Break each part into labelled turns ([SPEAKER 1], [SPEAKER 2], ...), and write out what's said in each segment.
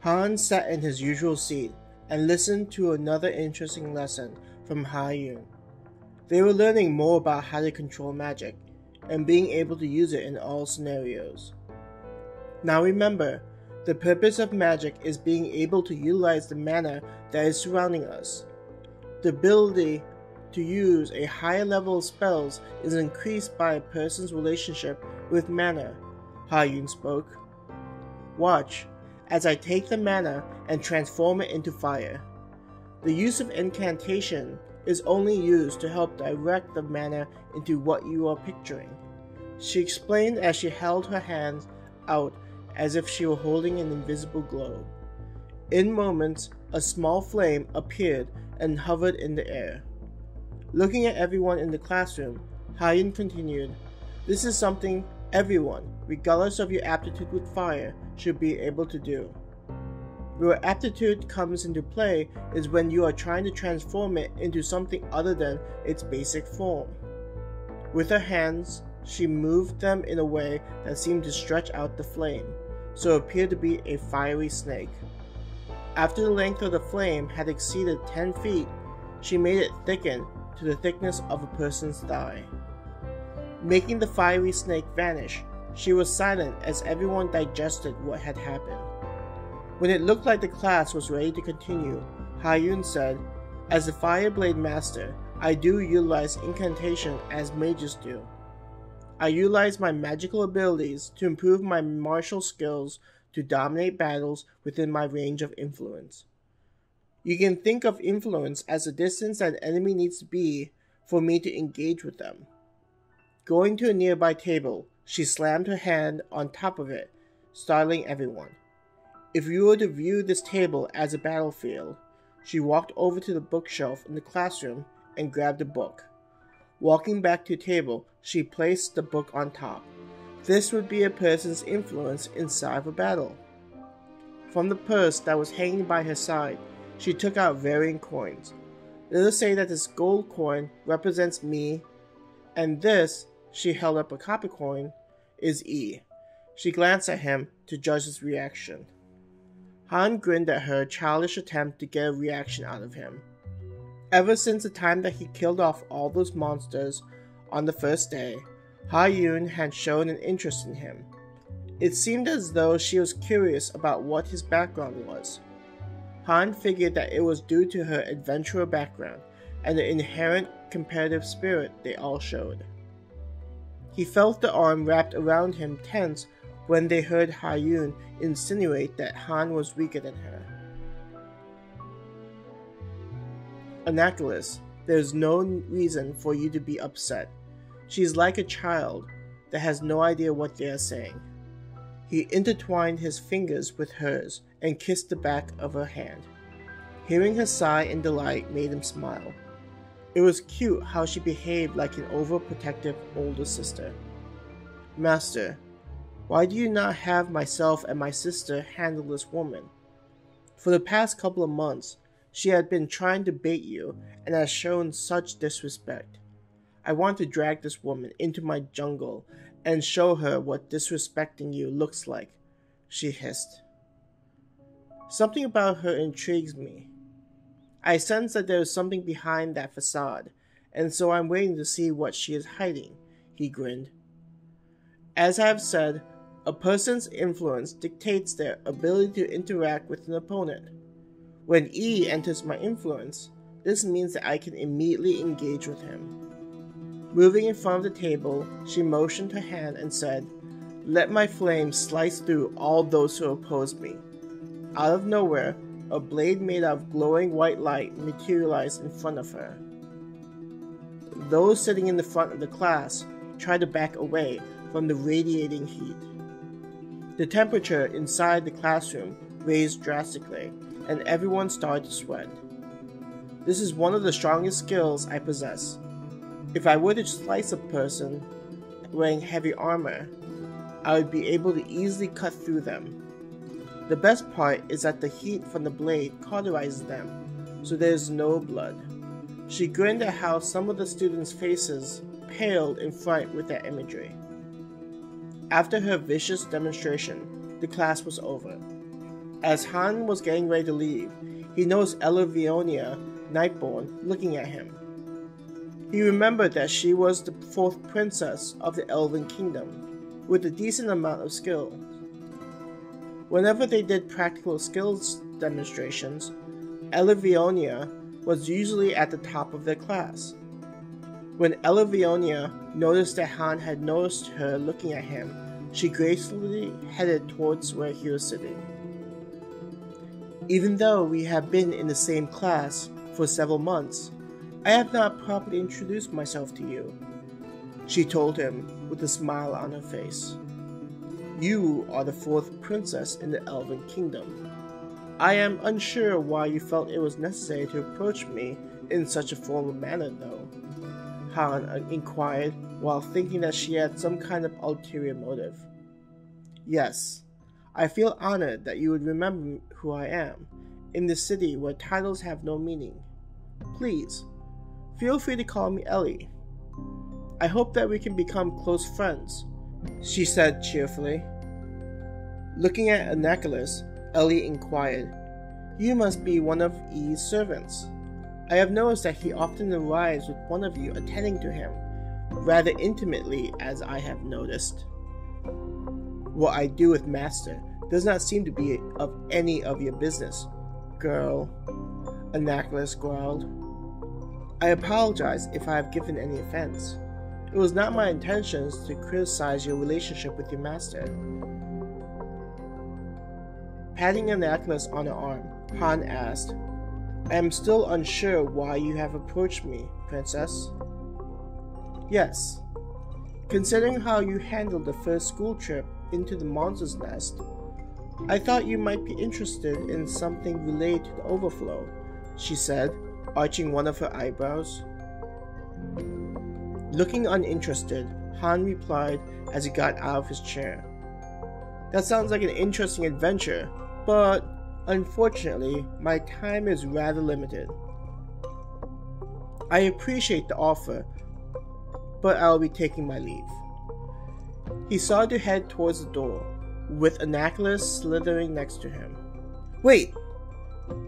[SPEAKER 1] Han sat in his usual seat and listened to another interesting lesson from Ha-Yun. They were learning more about how to control magic and being able to use it in all scenarios. Now remember, the purpose of magic is being able to utilize the mana that is surrounding us. The ability to use a higher level of spells is increased by a person's relationship with mana, Ha-Yun spoke. Watch as I take the mana and transform it into fire. The use of incantation is only used to help direct the mana into what you are picturing, she explained as she held her hands out as if she were holding an invisible globe. In moments, a small flame appeared and hovered in the air. Looking at everyone in the classroom, Ha-Yun continued, "This is something everyone, regardless of your aptitude with fire, should be able to do. Where aptitude comes into play is when you are trying to transform it into something other than its basic form." With her hands, she moved them in a way that seemed to stretch out the flame, so it appeared to be a fiery snake. After the length of the flame had exceeded 10 feet, she made it thicken to the thickness of a person's thigh. Making the fiery snake vanish, she was silent as everyone digested what had happened. When it looked like the class was ready to continue, Ha-Yun said, "As the Fireblade Master, I do utilize incantation as mages do. I utilize my magical abilities to improve my martial skills to dominate battles within my range of influence. You can think of influence as the distance that an enemy needs to be for me to engage with them." Going to a nearby table, she slammed her hand on top of it, startling everyone. If you were to view this table as a battlefield, she walked over to the bookshelf in the classroom and grabbed a book. Walking back to the table, she placed the book on top. This would be a person's influence inside of a battle. From the purse that was hanging by her side, she took out varying coins. Let us say that this gold coin represents me, and this, she held up a copper coin, is E. She glanced at him to judge his reaction. Han grinned at her childish attempt to get a reaction out of him. Ever since the time that he killed off all those monsters on the first day, Ha-Yun had shown an interest in him. It seemed as though she was curious about what his background was. Han figured that it was due to her adventurer background and the inherent competitive spirit they all showed. He felt the arm wrapped around him tense when they heard Ha-Yun insinuate that Han was weaker than her. "Annapolis, there's no reason for you to be upset. She's like a child that has no idea what they are saying." He intertwined his fingers with hers and kissed the back of her hand. Hearing her sigh in delight made him smile. It was cute how she behaved like an overprotective older sister. "Master, why do you not have myself and my sister handle this woman? For the past couple of months, she had been trying to bait you and has shown such disrespect. I want to drag this woman into my jungle and show her what disrespecting you looks like," she hissed. "Something about her intrigues me. I sense that there is something behind that facade, and so I'm waiting to see what she is hiding," he grinned. "As I have said, a person's influence dictates their ability to interact with an opponent. When E enters my influence, this means that I can immediately engage with him." Moving in front of the table, she motioned her hand and said, "Let my flame slice through all those who oppose me." Out of nowhere, a blade made out of glowing white light materialized in front of her. Those sitting in the front of the class tried to back away from the radiating heat. The temperature inside the classroom raised drastically, and everyone started to sweat. "This is one of the strongest skills I possess. If I were to slice a person wearing heavy armor, I would be able to easily cut through them. The best part is that the heat from the blade cauterizes them, so there is no blood." She grinned at how some of the students' faces paled in fright with that imagery. After her vicious demonstration, the class was over. As Han was getting ready to leave, he noticed Elevionia, Nightborn, looking at him. He remembered that she was the 4th princess of the Elven Kingdom, with a decent amount of skill. Whenever they did practical skills demonstrations, Elevionia was usually at the top of their class. When Elevionia noticed that Han had noticed her looking at him, she gracefully headed towards where he was sitting. Even though we have been in the same class for several months, I have not properly introduced myself to you, she told him with a smile on her face. You are the 4th princess in the Elven Kingdom. I am unsure why you felt it was necessary to approach me in such a formal manner, though, Han inquired while thinking that she had some kind of ulterior motive. Yes, I feel honored that you would remember who I am, in this city where titles have no meaning. Please, feel free to call me Ellie. I hope that we can become close friends, she said cheerfully. Looking at Annaculus, Ellie inquired, You must be one of E's servants. I have noticed that he often arrives with one of you attending to him, rather intimately as I have noticed. What I do with Master does not seem to be of any of your business, girl, Annaculus growled. I apologize if I have given any offense. It was not my intentions to criticize your relationship with your master. Patting Annaculus on her arm, Han asked, I am still unsure why you have approached me, Princess. Yes. Considering how you handled the first school trip into the monster's nest, I thought you might be interested in something related to the Overflow, she said, arching one of her eyebrows. Looking uninterested, Han replied as he got out of his chair. That sounds like an interesting adventure, but unfortunately, my time is rather limited. I appreciate the offer, but I'll be taking my leave. He started to head towards the door, with Annaculus slithering next to him. Wait!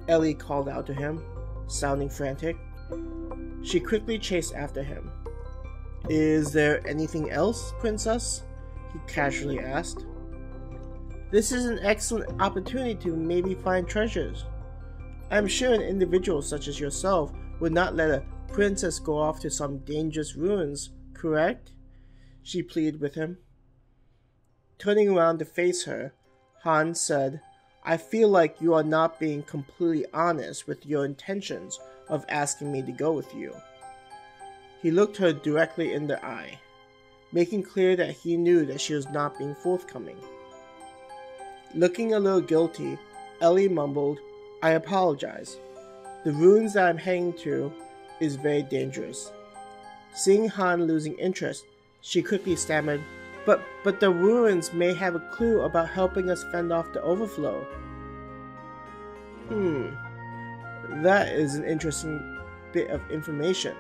[SPEAKER 1] Ellie called out to him, sounding frantic. She quickly chased after him. Is there anything else, Princess? He casually asked. This is an excellent opportunity to maybe find treasures. I'm sure an individual such as yourself would not let a princess go off to some dangerous ruins, correct? She pleaded with him. Turning around to face her, Han said, I feel like you are not being completely honest with your intentions of asking me to go with you. He looked her directly in the eye, making clear that he knew that she was not being forthcoming. Looking a little guilty, Ellie mumbled, I apologize. The ruins that I'm heading to is very dangerous. Seeing Han losing interest, she quickly stammered, But the ruins may have a clue about helping us fend off the Overflow. That is an interesting bit of information.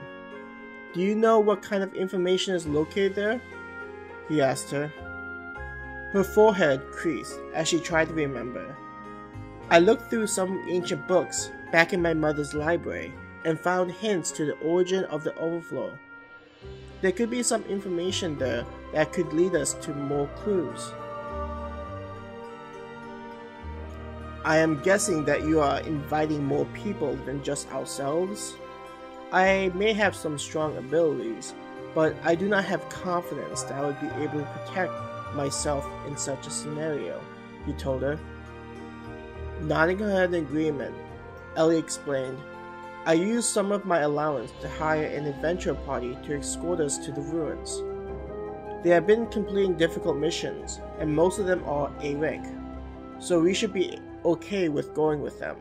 [SPEAKER 1] Do you know what kind of information is located there? He asked her. Her forehead creased as she tried to remember. I looked through some ancient books back in my mother's library and found hints to the origin of the Overflow. There could be some information there that could lead us to more clues. I am guessing that you are inviting more people than just ourselves. I may have some strong abilities, but I do not have confidence that I would be able to protect myself in such a scenario, he told her. Nodding her head in agreement, Ellie explained, I used some of my allowance to hire an adventure party to escort us to the ruins. They have been completing difficult missions, and most of them are A rank, so we should be okay with going with them.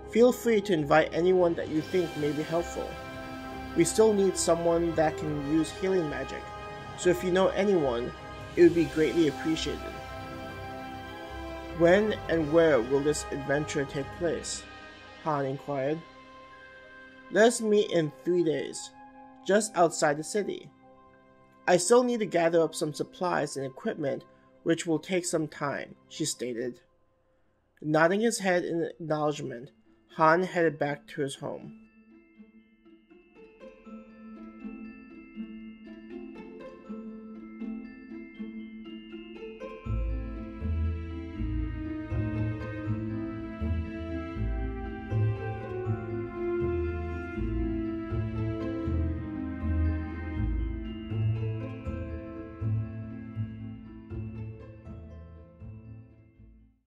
[SPEAKER 1] Feel free to invite anyone that you think may be helpful. We still need someone that can use healing magic, so if you know anyone, it would be greatly appreciated. When and where will this adventure take place? Han inquired. Let us meet in 3 days, just outside the city. I still need to gather up some supplies and equipment, which will take some time, she stated. Nodding his head in acknowledgement, Han headed back to his home.